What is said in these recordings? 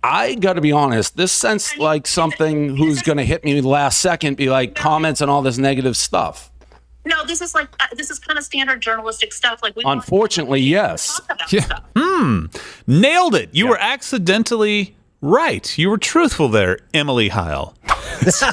I got to be honest, this sounds like something who's going to hit me last second, be like comments and all this negative stuff. No, this is kind of standard journalistic stuff. Like, unfortunately, yes. Nailed it. You were accidentally right. You were truthful there, Emily Heil. So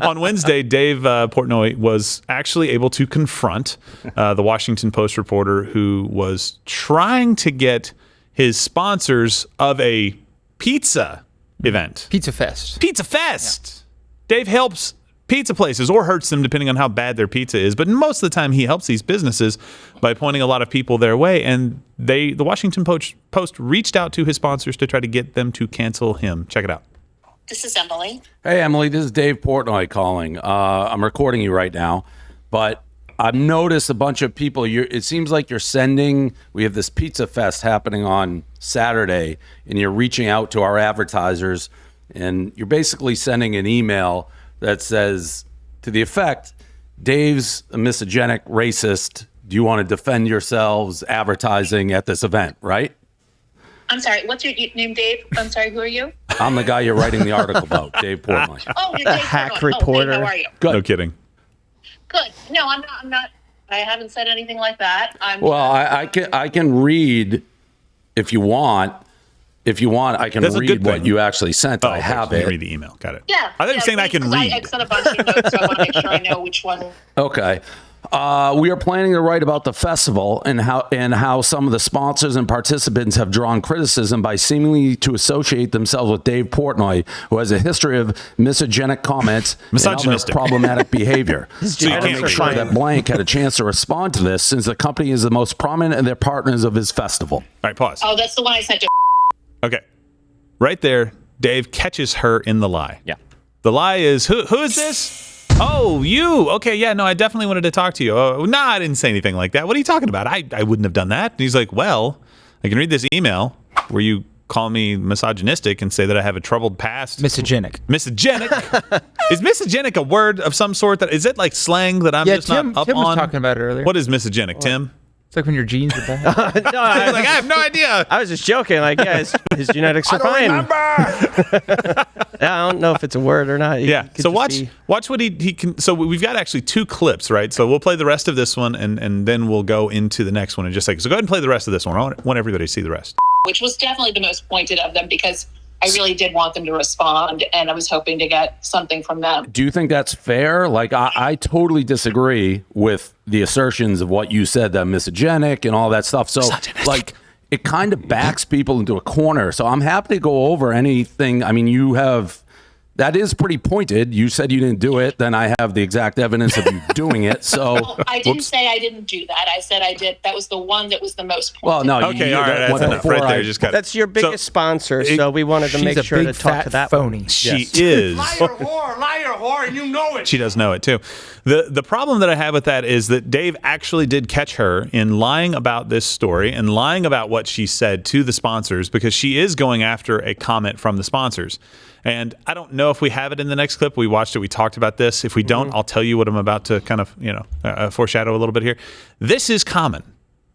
on Wednesday, Dave Portnoy was actually able to confront the Washington Post reporter who was trying to get his sponsors of a pizza event. Pizza Fest. Yeah. Dave helps pizza places, or hurts them depending on how bad their pizza is. But most of the time he helps these businesses by pointing a lot of people their way. And the Washington Post reached out to his sponsors to try to get them to cancel him. Check it out. This is Emily. Hey, Emily, this is Dave Portnoy calling. I'm recording you right now, but I've noticed a bunch of people. It seems like you're sending. We have this Pizza Fest happening on Saturday, and you're reaching out to our advertisers, and you're basically sending an email that says, to the effect, Dave's a misogynist, racist. Do you want to defend yourselves advertising at this event, right? I'm sorry, what's your name, Dave? I'm sorry, who are you? I'm the guy you're writing the article about, Dave Portnoy. Oh, you're Dave hack Portnoy. reporter. Oh, hey, how are you? Good. No kidding. Good. No, I'm not. I haven't said anything like that. I can read if you want. If you want, I can read what you actually sent. I have it. Read the email. Got it. Yeah. I thought you were saying I can read. I sent a bunch of notes, so I want to make sure I know which one. Okay. We are planning to write about the festival and how some of the sponsors and participants have drawn criticism by seemingly to associate themselves with Dave Portnoy, who has a history of misogynic comments and other problematic behavior. So I want to make sure that Blank had a chance to respond to this, since the company is the most prominent and they're partners of his festival. All right, pause. Oh, that's the one I sent to. Okay. Right there, Dave catches her in the lie. Yeah. The lie is, who is this? Oh, you. Okay, yeah, no, I definitely wanted to talk to you. Oh, no, I didn't say anything like that. What are you talking about? I wouldn't have done that. And he's like, well, I can read this email where you call me misogynistic and say that I have a troubled past. Misogynic. Misogynic? Is misogynic a word of some sort? Is it like slang that I'm just not up Tim on? was talking about it earlier. What is misogynic, Tim? It's like when your genes are bad. No, I have no idea. I was just joking. Like, yeah, his genetics are fine. I don't know if it's a word or not. Yeah. So watch what he can. So we've got actually 2 clips, right? So we'll play the rest of this one, and then we'll go into the next one in just a second. So go ahead and play the rest of this one. I want everybody to see the rest. Which was definitely the most pointed of them, because I really did want them to respond, and I was hoping to get something from them. Do you think that's fair? Like, I totally disagree with the assertions of what you said, that misogynic and all that stuff. So, like, it kind of backs people into a corner. So I'm happy to go over anything. I mean, that is pretty pointed. You said you didn't do it. Then I have the exact evidence of you doing it. So well, I didn't say I didn't do that. I said I did. That was the one that was the most pointed. Well, no. Okay, all right. That's enough right there. Just got That's your biggest sponsor, so we wanted to make sure to talk to that phony. one. She is. Liar whore, and you know it. She does know it too. The problem that I have with that is that Dave actually did catch her in lying about this story and lying about what she said to the sponsors, because she is going after a comment from the sponsors. And I don't know if we have it in the next clip. We watched it. We talked about this. If we don't, I'll tell you what I'm about to kind of, foreshadow a little bit here. This is common.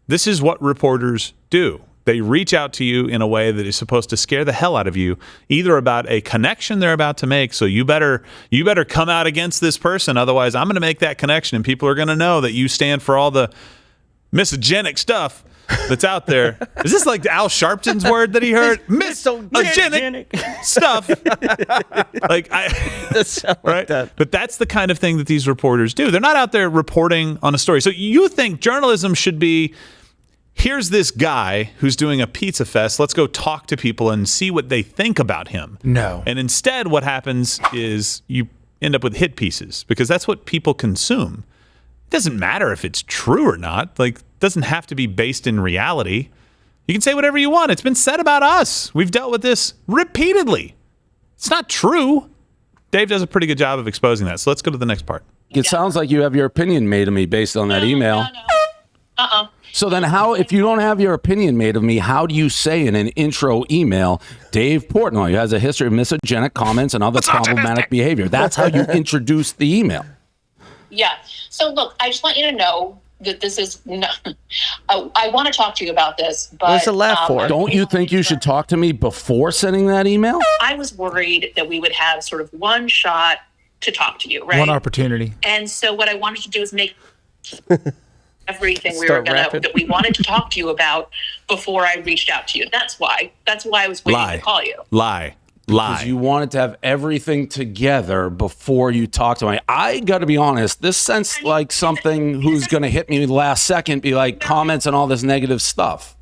This is what reporters do. They reach out to you in a way that is supposed to scare the hell out of you, either about a connection they're about to make. So you better come out against this person. Otherwise, I'm going to make that connection, and people are going to know that you stand for all the misogynic stuff that's out there. Is this like Al Sharpton's word that he heard? Misogynic stuff. Right? But that's the kind of thing that these reporters do. They're not out there reporting on a story. So you think journalism should be, here's this guy who's doing a pizza fest. Let's go talk to people and see what they think about him. No. And instead, what happens is you end up with hit pieces, because that's what people consume. It doesn't matter if it's true or not. Like, it doesn't have to be based in reality. You can say whatever you want. It's been said about us. We've dealt with this repeatedly. It's not true. Dave does a pretty good job of exposing that. So let's go to the next part. It sounds like you have your opinion made of me based on that email. No. So then if you don't have your opinion made of me, how do you say in an intro email, Dave Portnoy has a history of misogynist comments and other problematic behavior? That's how you introduce the email. Yeah. So look, I just want you to know that this is not, I want to talk to you about this, but What's the laugh for? Don't you think you should talk to me before sending that email? I was worried that we would have sort of one shot to talk to you, right? One opportunity. And so what I wanted to do is make everything that we wanted to talk to you about before I reached out to you. That's why I was waiting to call you. Lie. Because you wanted to have everything together before you talk to me. I got to be honest, this sounds like something who's going to hit me last second, be like comments and all this negative stuff.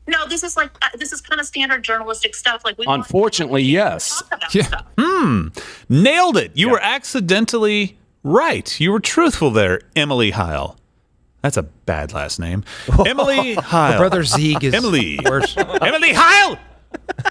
No, this is kind of standard journalistic stuff. Like, unfortunately, yes. Talk about stuff. Nailed it. You were accidentally right. You were truthful there, Emily Heil. That's a bad last name. Emily Heil. Brother Zieg is Emily. worse. Emily Heil!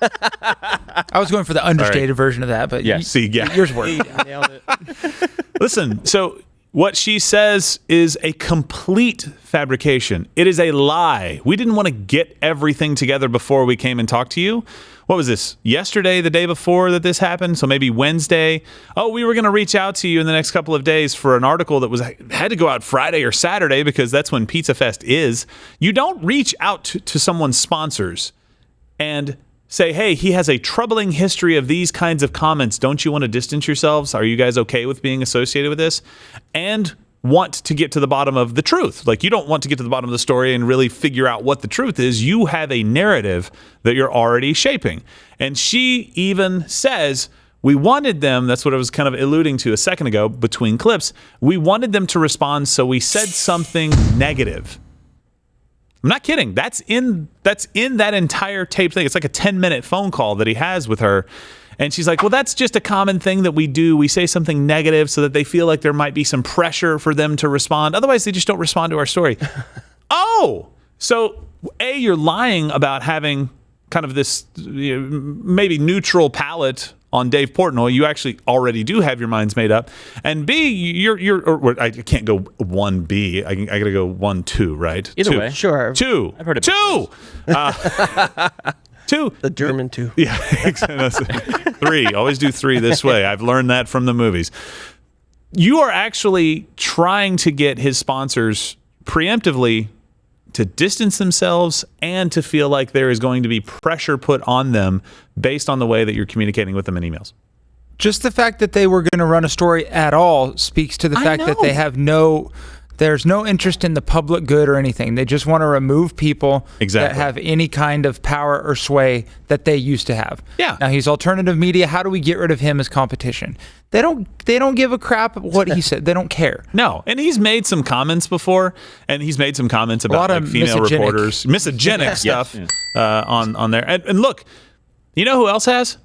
I was going for the understated version of that, but yours worked. Nailed it. Listen, so what she says is a complete fabrication. It is a lie. We didn't want to get everything together before we came and talked to you. What was this? Yesterday, the day before that this happened? So maybe Wednesday. Oh, we were going to reach out to you in the next couple of days for an article that had to go out Friday or Saturday because that's when Pizza Fest is. You don't reach out to someone's sponsors and say, hey, he has a troubling history of these kinds of comments. Don't you want to distance yourselves? Are you guys okay with being associated with this? And want to get to the bottom of the truth. Like, you don't want to get to the bottom of the story and really figure out what the truth is. You have a narrative that you're already shaping. And she even says, we wanted them, that's what I was kind of alluding to a second ago between clips, we wanted them to respond, so we said something negative. I'm not kidding. That's in that entire tape thing. It's like a 10-minute phone call that he has with her. And she's like, well, that's just a common thing that we do. We say something negative so that they feel like there might be some pressure for them to respond. Otherwise, they just don't respond to our story. Oh, so A, you're lying about having kind of this maybe neutral palette on Dave Portnoy. You actually already do have your minds made up. And B, I can't go 1B. I got to go 1-2, right? Either way. Sure. 2. I've heard it. 2. 2. The German 2. Yeah, 3. Always do 3 this way. I've learned that from the movies. You are actually trying to get his sponsors preemptively to distance themselves and to feel like there is going to be pressure put on them based on the way that you're communicating with them in emails. Just the fact that they were going to run a story at all speaks to the fact that they have there's no interest in the public good or anything. They just want to remove people that have any kind of power or sway that they used to have. Yeah. Now he's alternative media. How do we get rid of him as competition? They don't give a crap what he said. They don't care. No, and he's made some comments before, and he's made some comments about like female reporters, misogenic stuff on there. And look, you know who else has?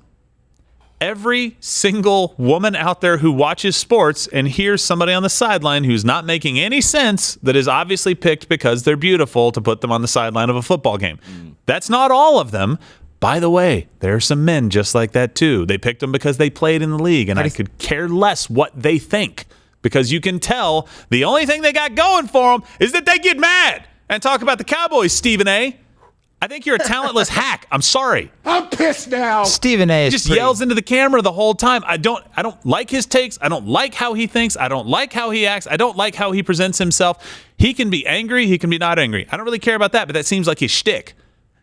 Every single woman out there who watches sports and hears somebody on the sideline who's not making any sense that is obviously picked because they're beautiful to put them on the sideline of a football game. That's not all of them. By the way, there are some men just like that too. They picked them because they played in the league, and I could care less what they think, because you can tell the only thing they got going for them is that they get mad and talk about the Cowboys, Stephen A. I think you're a talentless hack. I'm sorry. I'm pissed now. Stephen A. Just yells into the camera the whole time. I don't like his takes. I don't like how he thinks. I don't like how he acts. I don't like how he presents himself. He can be angry. He can be not angry. I don't really care about that, but that seems like his shtick.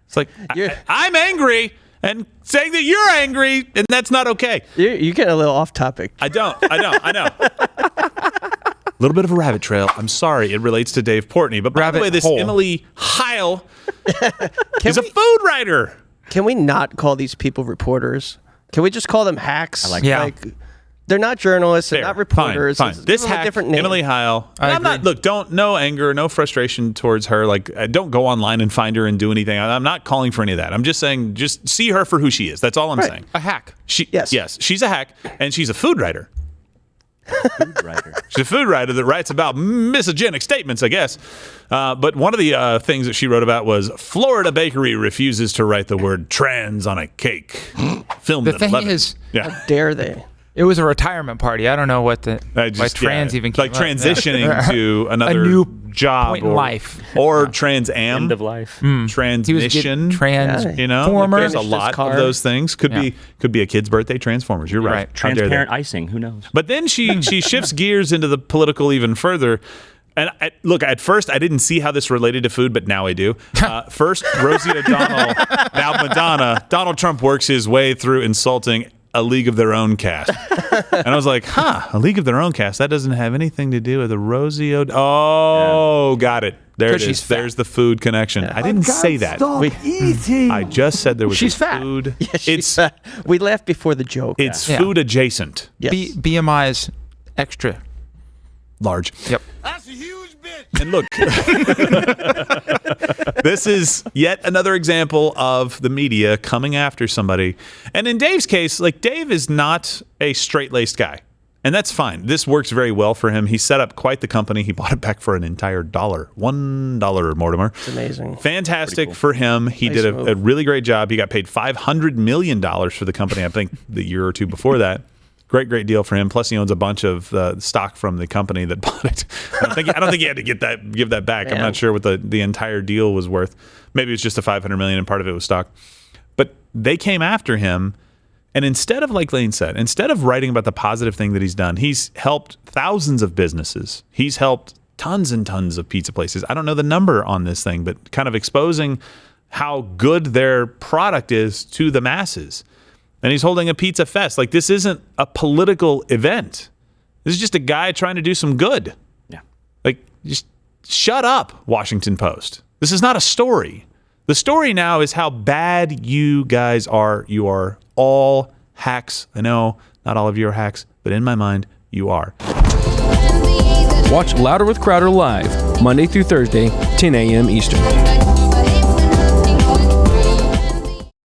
It's like, I'm angry and saying that you're angry, and that's not okay. You get a little off topic. I know. A little bit of a rabbit trail. I'm sorry. It relates to Dave Portnoy. But by the way, this Emily Heil is a food writer. Can we not call these people reporters? Can we just call them hacks? I like that. Like, they're not journalists. They're not reporters. Fine. This hack, different name. Emily Heil. No anger, no frustration towards her. Like, don't go online and find her and do anything. I'm not calling for any of that. I'm just saying, just see her for who she is. That's all I'm saying. A hack. Yes, she's a hack, and she's a food writer. Food writer. She's a food writer that writes about misogenic statements, I guess. But one of the things that she wrote about was Florida bakery refuses to write the word trans on a cake. Filmed The at thing 11. is, How dare they? it was a retirement party. I don't know what why trans even came like up. transitioning to another new job point in life. or Trans Am, End of life. He was transmission. getting trans. You know, former. there's a lot of those things. Could be a kid's birthday. Transformers. You're right. How dare they? Transparent icing. Who knows? But then she shifts gears into the political even further. And look, at first I didn't see how this related to food, but now I do. First, Rosie O'Donnell, now Madonna. Donald Trump works his way through insulting A League of Their Own cast. And I was like, A League of Their Own cast? That doesn't have anything to do with the Rosie O'Donnell. Oh, got it. There it is. There's the food connection. I didn't say that. I just said there was food. Yeah, she's fat. We laughed before the joke. It's food adjacent. Yes. BMI is extra large. Yep. That's a huge bitch. And look, this is yet another example of the media coming after somebody. And in Dave's case, like, Dave is not a straight-laced guy. And that's fine. This works very well for him. He set up quite the company. He bought it back for an entire $1. $1, Mortimer. It's amazing. Fantastic for him. He did a really great job. He got paid $500 million for the company, I think, the year or two before that. Great deal for him. Plus, he owns a bunch of stock from the company that bought it. I don't think he had to give that back. Man. I'm not sure what the entire deal was worth. Maybe it's just the $500 million, and part of it was stock. But they came after him, and instead of, like Lane said, instead of writing about the positive thing that he's done, he's helped thousands of businesses. He's helped tons and tons of pizza places. I don't know the number on this thing, but kind of exposing how good their product is to the masses. And he's holding a pizza fest. Like, this isn't a political event. This is just a guy trying to do some good. Yeah. Like, just shut up, Washington Post. This is not a story. The story now is how bad you guys are. You are all hacks. I know not all of you are hacks, but in my mind, you are. Watch Louder with Crowder live, Monday through Thursday, 10 a.m. Eastern.